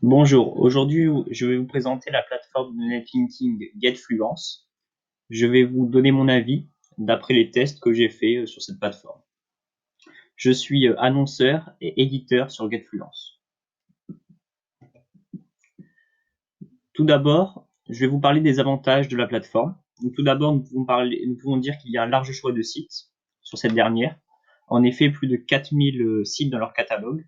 Bonjour, aujourd'hui je vais vous présenter la plateforme de netlinking GetFluence. Je vais vous donner mon avis d'après les tests que j'ai faits sur cette plateforme. Je suis annonceur et éditeur sur GetFluence. Tout d'abord, je vais vous parler des avantages de la plateforme. Donc, tout d'abord, nous pouvons dire qu'il y a un large choix de sites sur cette dernière. En effet, plus de 4000 sites dans leur catalogue.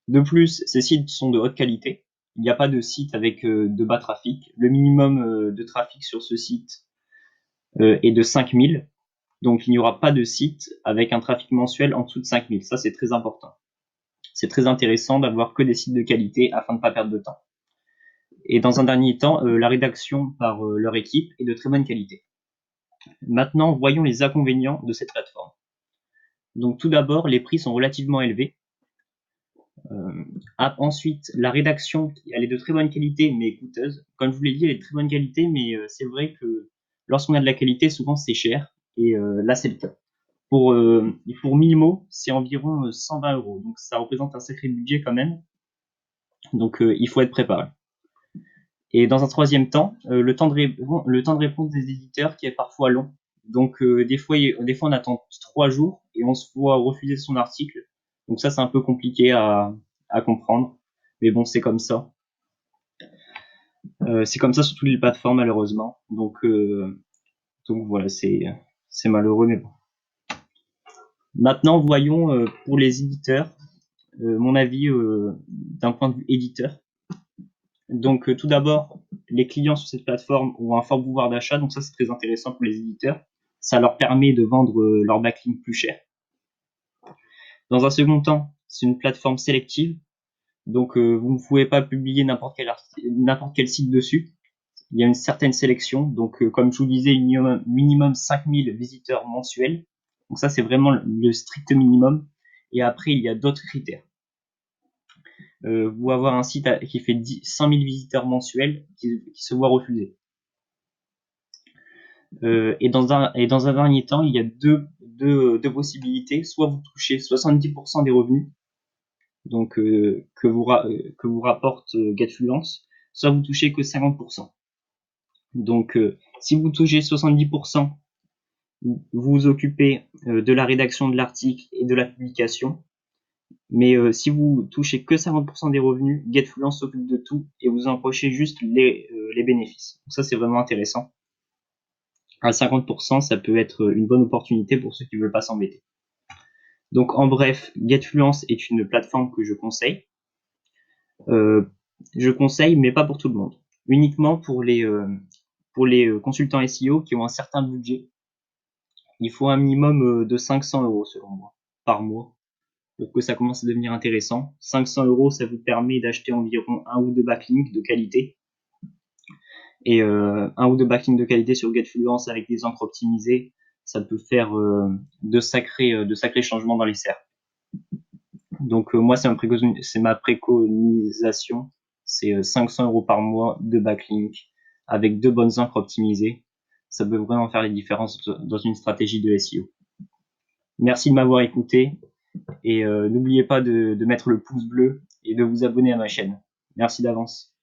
De plus, ces sites sont de haute qualité. Il n'y a pas de site avec de bas trafic. Le minimum de trafic sur ce site est de 5000. Donc il n'y aura pas de site avec un trafic mensuel en dessous de 5000. Ça, c'est très important. C'est très intéressant d'avoir que des sites de qualité afin de ne pas perdre de temps. Et dans un dernier temps, la rédaction par leur équipe est de très bonne qualité. Maintenant, voyons les inconvénients de cette plateforme. Donc tout d'abord, les prix sont relativement élevés. Ensuite, la rédaction, elle est de très bonne qualité mais coûteuse. Comme je vous l'ai dit, elle est de très bonne qualité, mais c'est vrai que lorsqu'on a de la qualité, souvent c'est cher. Et là, c'est le cas. Pour 1000 mots, c'est environ 120 €. Donc ça représente un sacré budget quand même. Donc il faut être préparé. Et dans un troisième temps, le temps de réponse des éditeurs qui est parfois long. Donc des fois on attend 3 jours et on se voit refuser son article. Donc ça c'est un peu compliqué à comprendre. Mais bon, c'est comme ça. C'est comme ça sur toutes les plateformes malheureusement. Donc voilà, c'est malheureux mais bon. Maintenant voyons pour les éditeurs mon avis d'un point de vue éditeur. Donc tout d'abord, les clients sur cette plateforme ont un fort pouvoir d'achat, donc ça c'est très intéressant pour les éditeurs. Ça leur permet de vendre leur backlink plus cher. Dans un second temps, c'est une plateforme sélective, donc vous ne pouvez pas publier n'importe quel site dessus. Il y a une certaine sélection, donc comme je vous disais, minimum 5000 visiteurs mensuels. Donc ça c'est vraiment le strict minimum. Et après il y a d'autres critères. Vous avoir un site qui fait 100 000 visiteurs mensuels qui se voit refuser. Et dans un dernier temps, il y a deux possibilités. Soit vous touchez 70% des revenus, donc que vous rapporte GetFluence, soit vous touchez que 50%. Donc si vous touchez 70%, vous vous occupez de la rédaction de l'article et de la publication. Mais si vous touchez que 50% des revenus, GetFluence s'occupe de tout et vous emprochez juste les bénéfices. Donc ça, c'est vraiment intéressant. À 50%, ça peut être une bonne opportunité pour ceux qui ne veulent pas s'embêter. Donc en bref, GetFluence est une plateforme que je conseille. Je conseille, mais pas pour tout le monde. Uniquement pour les consultants SEO qui ont un certain budget. Il faut un minimum de 500 € selon moi, par mois, pour que ça commence à devenir intéressant. 500 €, ça vous permet d'acheter environ un ou deux backlinks de qualité. Et un ou deux backlinks de qualité sur GetFluence avec des encres optimisées, ça peut faire de sacrés changements dans les SERP. Donc moi, c'est ma préconisation, c'est 500 € par mois de backlinks avec deux bonnes encres optimisées. Ça peut vraiment faire les différences dans une stratégie de SEO. Merci de m'avoir écouté et n'oubliez pas de mettre le pouce bleu et de vous abonner à ma chaîne. Merci d'avance.